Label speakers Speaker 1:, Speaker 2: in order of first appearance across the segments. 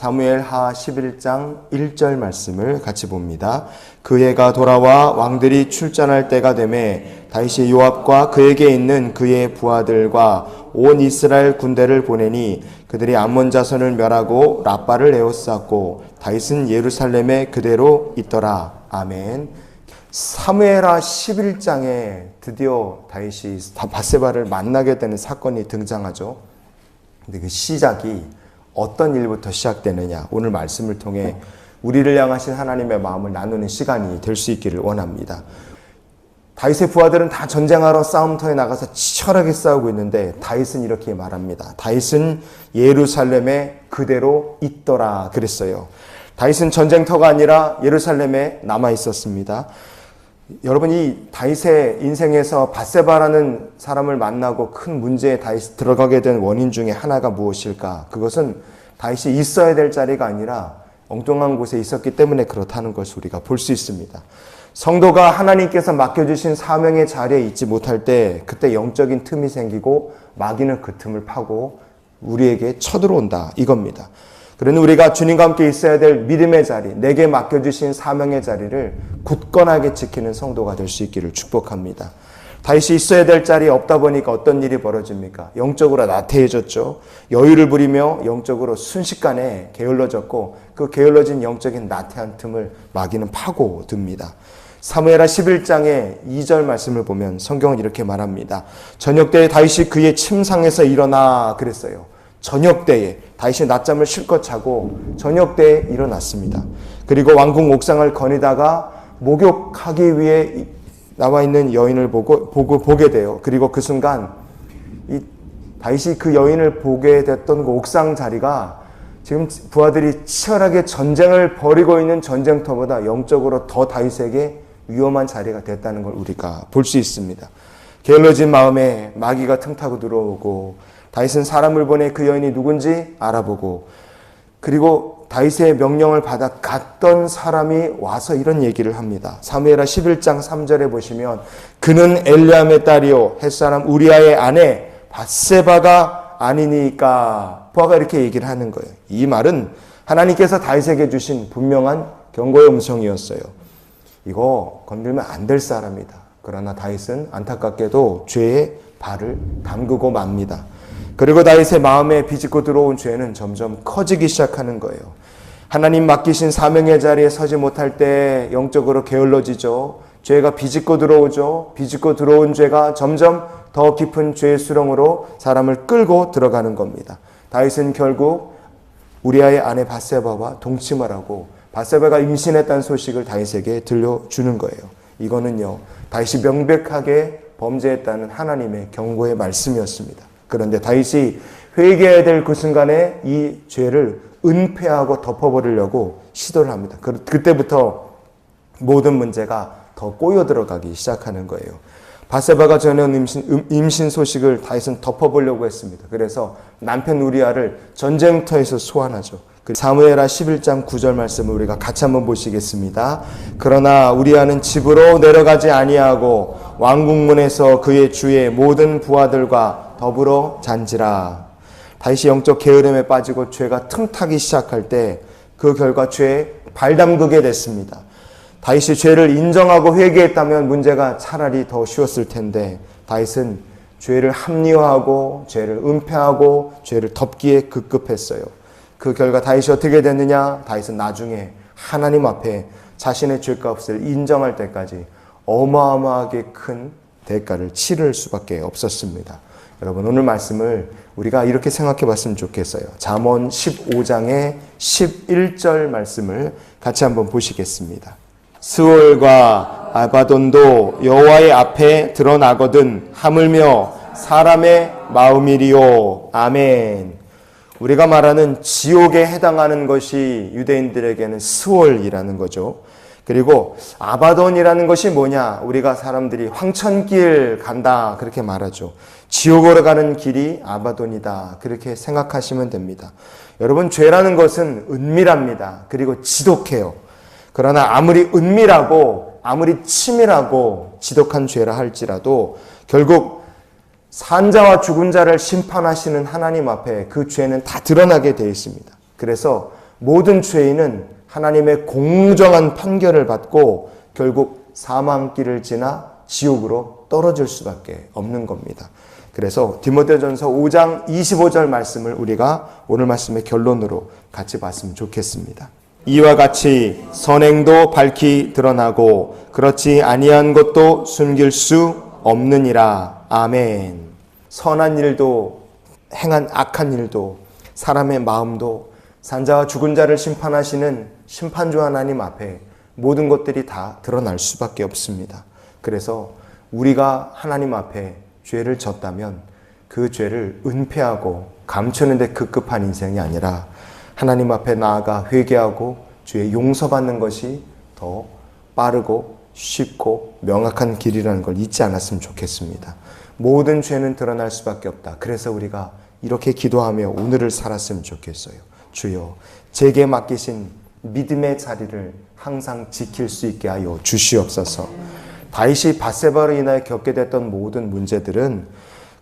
Speaker 1: 사무엘하 11장 1절 말씀을 같이 봅니다. 그 해가 돌아와 왕들이 출전할 때가 되매 다윗이 요압과 그에게 있는 그의 부하들과 온 이스라엘 군대를 보내니 그들이 암몬 자손을 멸하고 라빠를 에워쌌고 다윗은 예루살렘에 그대로 있더라. 아멘. 사무엘하 11장에 드디어 다윗이 밧세바를 만나게 되는 사건이 등장하죠. 근데 그 시작이 어떤 일부터 시작되느냐, 오늘 말씀을 통해 우리를 향하신 하나님의 마음을 나누는 시간이 될 수 있기를 원합니다. 다윗의 부하들은 다 전쟁하러 싸움터에 나가서 치열하게 싸우고 있는데 다윗은 이렇게 말합니다. 다윗은 예루살렘에 그대로 있더라 그랬어요. 다윗은 전쟁터가 아니라 예루살렘에 남아 있었습니다. 여러분, 이 다윗의 인생에서 밧세바라는 사람을 만나고 큰 문제에 다윗이 들어가게 된 원인 중에 하나가 무엇일까? 그것은 다윗이 있어야 될 자리가 아니라 엉뚱한 곳에 있었기 때문에 그렇다는 것을 우리가 볼 수 있습니다. 성도가 하나님께서 맡겨주신 사명의 자리에 있지 못할 때 그때 영적인 틈이 생기고 마귀는 그 틈을 파고 우리에게 쳐들어온다 이겁니다. 그러니 우리가 주님과 함께 있어야 될 믿음의 자리, 내게 맡겨주신 사명의 자리를 굳건하게 지키는 성도가 될 수 있기를 축복합니다. 다윗이 있어야 될 자리에 없다 보니까 어떤 일이 벌어집니까? 영적으로 나태해졌죠. 여유를 부리며 영적으로 순식간에 게을러졌고 그 게을러진 영적인 나태한 틈을 마귀는 파고듭니다. 사무엘하 11장의 2절 말씀을 보면 성경은 이렇게 말합니다. 저녁때에 다윗이 그의 침상에서 일어나 그랬어요. 저녁때에 다윗이 낮잠을 실컷 자고 저녁때에 일어났습니다. 그리고 왕궁 옥상을 거니다가 목욕하기 위해 나와 있는 여인을 보게 돼요. 그리고 그 순간 이 다윗이 그 여인을 보게 됐던 그 옥상 자리가 지금 부하들이 치열하게 전쟁을 벌이고 있는 전쟁터보다 영적으로 더 다윗에게 위험한 자리가 됐다는 걸 우리가 볼 수 있습니다. 게을러진 마음에 마귀가 틈타고 들어오고 다윗은 사람을 보내 그 여인이 누군지 알아보고 그리고 다윗의 명령을 받아 갔던 사람이 와서 이런 얘기를 합니다. 사무엘하 11장 3절에 보시면 그는 엘리암의 딸이요 햇사람 우리아의 아내 밧세바가 아니니까 부하가 이렇게 얘기를 하는 거예요. 이 말은 하나님께서 다윗에게 주신 분명한 경고의 음성이었어요. 이거 건들면 안 될 사람이다. 그러나 다윗은 안타깝게도 죄에 발을 담그고 맙니다. 그리고 다윗의 마음에 비집고 들어온 죄는 점점 커지기 시작하는 거예요. 하나님 맡기신 사명의 자리에 서지 못할 때 영적으로 게을러지죠. 죄가 비집고 들어오죠. 비집고 들어온 죄가 점점 더 깊은 죄의 수렁으로 사람을 끌고 들어가는 겁니다. 다윗은 결국 우리아의 아내 밧세바와 동침을 하고 밧세바가 임신했다는 소식을 다윗에게 들려주는 거예요. 이거는요, 다윗이 명백하게 범죄했다는 하나님의 경고의 말씀이었습니다. 그런데 다윗이 회개해야 될 그 순간에 이 죄를 은폐하고 덮어버리려고 시도를 합니다. 그때부터 모든 문제가 더 꼬여 들어가기 시작하는 거예요. 밧세바가 전해온 임신 소식을 다윗은 덮어보려고 했습니다. 그래서 남편 우리아를 전쟁터에서 소환하죠. 사무엘하 11장 9절 말씀을 우리가 같이 한번 보시겠습니다. 그러나 우리아는 집으로 내려가지 아니하고 왕궁문에서 그의 주의 모든 부하들과 더불어 잔지라. 다윗이 영적 게으름에 빠지고 죄가 틈타기 시작할 때 그 결과 죄에 발담그게 됐습니다. 다윗이 죄를 인정하고 회개했다면 문제가 차라리 더 쉬웠을 텐데 다윗은 죄를 합리화하고 죄를 은폐하고 죄를 덮기에 급급했어요. 그 결과 다윗이 어떻게 됐느냐? 다윗은 나중에 하나님 앞에 자신의 죄값을 인정할 때까지 어마어마하게 큰 대가를 치를 수밖에 없었습니다. 여러분, 오늘 말씀을 우리가 이렇게 생각해 봤으면 좋겠어요. 잠언 15장의 11절 말씀을 같이 한번 보시겠습니다. 스올과 아바돈도 여호와의 앞에 드러나거든 하물며 사람의 마음이리요. 아멘. 우리가 말하는 지옥에 해당하는 것이 유대인들에게는 스올이라는 거죠. 그리고 아바돈이라는 것이 뭐냐? 우리가 사람들이 황천길 간다 그렇게 말하죠. 지옥으로 가는 길이 아바돈이다 그렇게 생각하시면 됩니다. 여러분, 죄라는 것은 은밀합니다. 그리고 지독해요. 그러나 아무리 은밀하고 아무리 치밀하고 지독한 죄라 할지라도 결국 산자와 죽은 자를 심판하시는 하나님 앞에 그 죄는 다 드러나게 되어 있습니다. 그래서 모든 죄인은 하나님의 공정한 판결을 받고 결국 사망길을 지나 지옥으로 떨어질 수밖에 없는 겁니다. 그래서 디모데전서 5장 25절 말씀을 우리가 오늘 말씀의 결론으로 같이 봤으면 좋겠습니다. 이와 같이 선행도 밝히 드러나고 그렇지 아니한 것도 숨길 수 없느니라. 아멘. 선한 일도 행한 악한 일도 사람의 마음도 산자와 죽은 자를 심판하시는 심판주 하나님 앞에 모든 것들이 다 드러날 수밖에 없습니다. 그래서 우리가 하나님 앞에 죄를 졌다면 그 죄를 은폐하고 감추는 데 급급한 인생이 아니라 하나님 앞에 나아가 회개하고 죄의 용서받는 것이 더 빠르고 쉽고 명확한 길이라는 걸 잊지 않았으면 좋겠습니다. 모든 죄는 드러날 수밖에 없다. 그래서 우리가 이렇게 기도하며 오늘을 살았으면 좋겠어요. 주여, 제게 맡기신 믿음의 자리를 항상 지킬 수 있게 하여 주시옵소서. 다윗이 밧세바로 인하여 겪게 됐던 모든 문제들은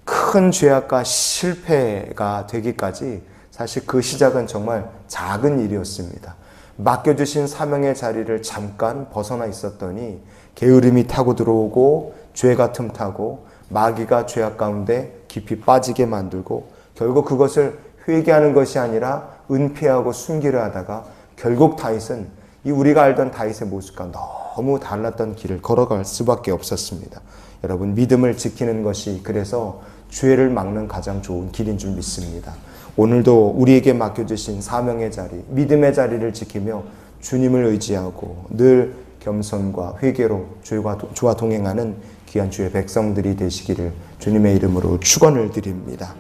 Speaker 1: 큰 죄악과 실패가 되기까지 사실 그 시작은 정말 작은 일이었습니다. 맡겨주신 사명의 자리를 잠깐 벗어나 있었더니 게으름이 타고 들어오고 죄가 틈타고 마귀가 죄악 가운데 깊이 빠지게 만들고 결국 그것을 회개하는 것이 아니라 은폐하고 숨기려 하다가 결국 다윗은 이 우리가 알던 다윗의 모습과 너무 달랐던 길을 걸어갈 수밖에 없었습니다. 여러분, 믿음을 지키는 것이 그래서 죄를 막는 가장 좋은 길인 줄 믿습니다. 오늘도 우리에게 맡겨주신 사명의 자리, 믿음의 자리를 지키며 주님을 의지하고 늘 겸손과 회개로 주와 동행하는 귀한 주의 백성들이 되시기를 주님의 이름으로 축원을 드립니다.